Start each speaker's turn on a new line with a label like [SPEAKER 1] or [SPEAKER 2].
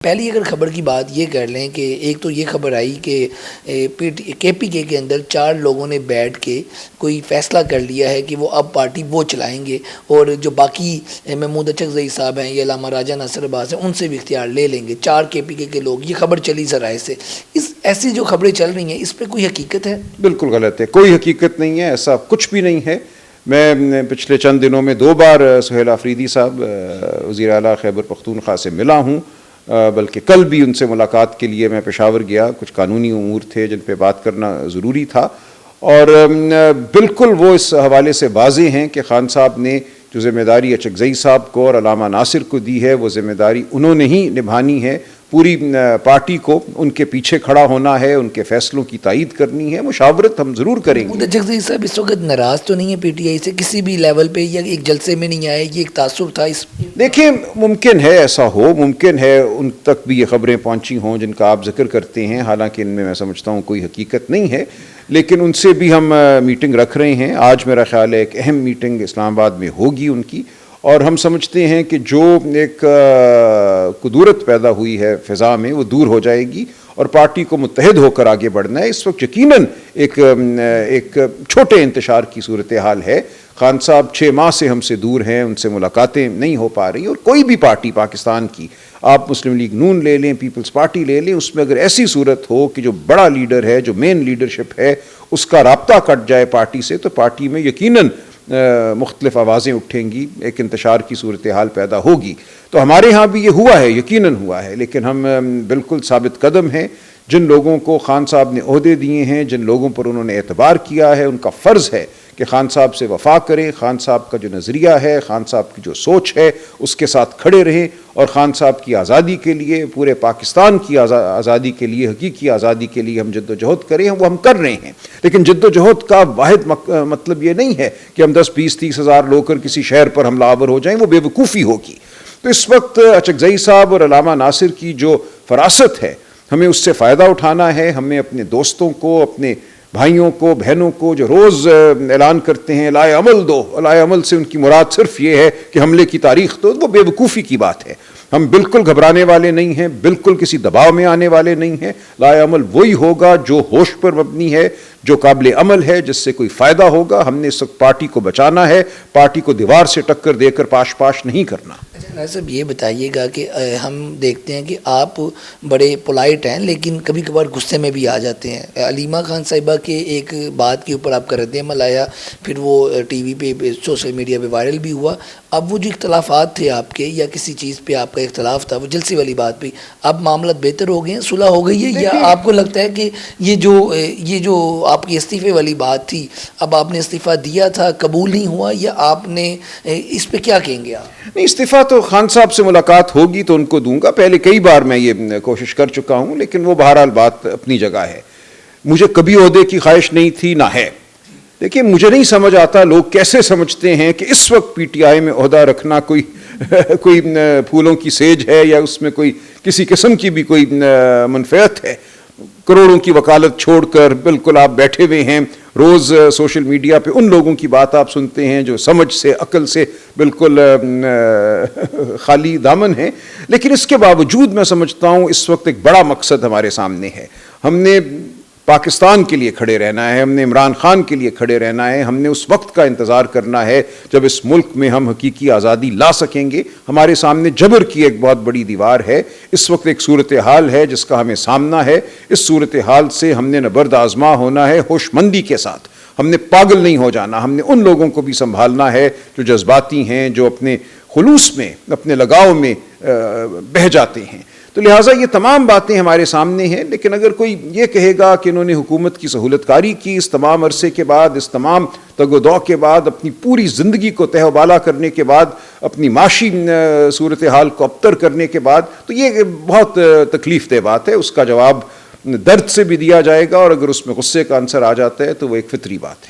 [SPEAKER 1] پہلی اگر خبر کی بات یہ کر لیں کہ ایک تو یہ خبر آئی کہ کے پی کے اندر 4 لوگوں نے بیٹھ کے کوئی فیصلہ کر لیا ہے کہ وہ اب پارٹی وہ چلائیں گے اور جو باقی محمود اچکزئی صاحب ہیں یا علامہ راجہ ناصر عباس ہیں ان سے بھی اختیار لے لیں گے 4 کے پی کے لوگ. یہ خبر چلی ذرائع سے. ایسی جو خبریں چل رہی ہیں اس پہ کوئی حقیقت ہے؟
[SPEAKER 2] بالکل غلط ہے، کوئی حقیقت نہیں ہے، ایسا کچھ بھی نہیں ہے. میں پچھلے چند دنوں میں 2 بار سہیل آفریدی صاحب وزیر اعلیٰ خیبر پختونخوا سے ملا ہوں، بلکہ کل بھی ان سے ملاقات کے لیے میں پشاور گیا. کچھ قانونی امور تھے جن پہ بات کرنا ضروری تھا، اور بالکل وہ اس حوالے سے واضح ہیں کہ خان صاحب نے جو ذمہ داری اچکزئی صاحب کو اور علامہ ناصر کو دی ہے وہ ذمہ داری انہوں نے ہی نبھانی ہے. پوری پارٹی کو ان کے پیچھے کھڑا ہونا ہے، ان کے فیصلوں کی تائید کرنی ہے. مشاورت ہم ضرور کریں گے.
[SPEAKER 1] اچکزئی صاحب اس وقت ناراض تو نہیں ہے پی ٹی آئی سے کسی بھی لیول پہ، یا ایک جلسے میں نہیں آئے؟ یہ ایک تعصب تھا اس؟
[SPEAKER 2] دیکھیں، ممکن ہے ایسا ہو، ممکن ہے ان تک بھی یہ خبریں پہنچی ہوں جن کا آپ ذکر کرتے ہیں، حالانکہ ان میں سمجھتا ہوں کوئی حقیقت نہیں ہے. لیکن ان سے بھی ہم میٹنگ رکھ رہے ہیں. آج میرا خیال ہے ایک اہم میٹنگ اسلام آباد میں ہوگی ان کی، اور ہم سمجھتے ہیں کہ جو ایک کدورت پیدا ہوئی ہے فضا میں وہ دور ہو جائے گی اور پارٹی کو متحد ہو کر آگے بڑھنا ہے. اس وقت یقیناً ایک چھوٹے انتشار کی صورتحال ہے. خان صاحب 6 ماہ سے ہم سے دور ہیں، ان سے ملاقاتیں نہیں ہو پا رہی، اور کوئی بھی پارٹی پاکستان کی، آپ مسلم لیگ نون لے لیں، پیپلز پارٹی لے لیں، اس میں اگر ایسی صورت ہو کہ جو بڑا لیڈر ہے، جو مین لیڈرشپ ہے، اس کا رابطہ کٹ جائے پارٹی سے، تو پارٹی میں یقیناً مختلف آوازیں اٹھیں گی، ایک انتشار کی صورتحال پیدا ہوگی. تو ہمارے ہاں بھی یہ ہوا ہے، یقیناً ہوا ہے. لیکن ہم بالکل ثابت قدم ہیں. جن لوگوں کو خان صاحب نے عہدے دیے ہیں، جن لوگوں پر انہوں نے اعتبار کیا ہے، ان کا فرض ہے کہ خان صاحب سے وفا کریں، خان صاحب کا جو نظریہ ہے، خان صاحب کی جو سوچ ہے، اس کے ساتھ کھڑے رہیں، اور خان صاحب کی آزادی کے لیے، پورے پاکستان کی آزادی کے لیے، حقیقی آزادی کے لیے ہم جد و جہد کریں. وہ ہم کر رہے ہیں، لیکن جد و جہد کا واحد مطلب یہ نہیں ہے کہ ہم 10 20 30 ہزار لوگ کر کسی شہر پر حملہ آور ہو جائیں، وہ بے وقوفی ہوگی. تو اس وقت اچکزئی صاحب اور علامہ ناصر کی جو فراست ہے، ہمیں اس سے فائدہ اٹھانا ہے. ہمیں اپنے دوستوں کو، اپنے بھائیوں کو، بہنوں کو جو روز اعلان کرتے ہیں لائے عمل دو، لائے عمل سے ان کی مراد صرف یہ ہے کہ حملے کی تاریخ دو، وہ بے وقوفی کی بات ہے. ہم بالکل گھبرانے والے نہیں ہیں، بالکل کسی دباؤ میں آنے والے نہیں ہیں. لائے عمل وہی ہوگا جو ہوش پر مبنی ہے، جو قابل عمل ہے، جس سے کوئی فائدہ ہوگا. ہم نے اس وقت پارٹی کو بچانا ہے، پارٹی کو دیوار سے ٹکر دے کر پاش پاش نہیں کرنا.
[SPEAKER 1] اچھا صاحب، یہ بتائیے گا کہ ہم دیکھتے ہیں کہ آپ بڑے پولائٹ ہیں لیکن کبھی کبھار غصے میں بھی آ جاتے ہیں. علیمہ خان صاحبہ کے ایک بات کے اوپر آپ کا رد عمل آیا، پھر وہ ٹی وی پہ، سوشل میڈیا پہ وائرل بھی ہوا. اب وہ جو اختلافات تھے آپ کے، یا کسی چیز پہ آپ کا اختلاف تھا، وہ جلسے والی بات پہ، اب معاملات بہتر ہو گئے ہیں، صلح ہو گئی ہے، یا آپ کو لگتا ہے کہ یہ جو آپ کی استعفے والی بات تھی، اب آپ نے استعفیٰ دیا تھا، قبول نہیں ہوا، یا آپ نے اس پہ کیا کہیں گے آپ؟
[SPEAKER 2] نہیں، استعفیٰ تو خان صاحب سے ملاقات ہوگی تو ان کو دوں گا. پہلے کئی بار میں یہ کوشش کر چکا ہوں، لیکن وہ بہرحال بات اپنی جگہ ہے. مجھے کبھی عہدے کی خواہش نہیں تھی، نہ ہے. دیکھیں، مجھے نہیں سمجھ آتا لوگ کیسے سمجھتے ہیں کہ اس وقت پی ٹی آئی میں عہدہ رکھنا کوئی پھولوں کی سیج ہے، یا اس میں کوئی کسی قسم کی بھی کوئی منفعت ہے. کروڑوں کی وکالت چھوڑ کر بالکل آپ بیٹھے ہوئے ہیں، روز سوشل میڈیا پہ ان لوگوں کی بات آپ سنتے ہیں جو سمجھ سے، عقل سے بالکل خالی دامن ہیں. لیکن اس کے باوجود میں سمجھتا ہوں اس وقت ایک بڑا مقصد ہمارے سامنے ہے. ہم نے پاکستان کے لیے کھڑے رہنا ہے، ہم نے عمران خان کے لیے کھڑے رہنا ہے. ہم نے اس وقت کا انتظار کرنا ہے جب اس ملک میں ہم حقیقی آزادی لا سکیں گے. ہمارے سامنے جبر کی ایک بہت بڑی دیوار ہے. اس وقت ایک صورتحال ہے جس کا ہمیں سامنا ہے. اس صورتحال سے ہم نے نبرد آزما ہونا ہے ہوش مندی کے ساتھ. ہم نے پاگل نہیں ہو جانا. ہم نے ان لوگوں کو بھی سنبھالنا ہے جو جذباتی ہیں، جو اپنے خلوص میں، اپنے لگاؤ میں بہہ جاتے ہیں. تو لہٰذا یہ تمام باتیں ہمارے سامنے ہیں. لیکن اگر کوئی یہ کہے گا کہ انہوں نے حکومت کی سہولت کاری کی اس تمام عرصے کے بعد، اس تمام تگ و دو کے بعد، اپنی پوری زندگی کو تہ و بالا کرنے کے بعد، اپنی معاشی صورتحال کو ابتر کرنے کے بعد، تو یہ بہت تکلیف دہ بات ہے. اس کا جواب درد سے بھی دیا جائے گا، اور اگر اس میں غصے کا عنصر آ جاتا ہے تو وہ ایک فطری بات ہے.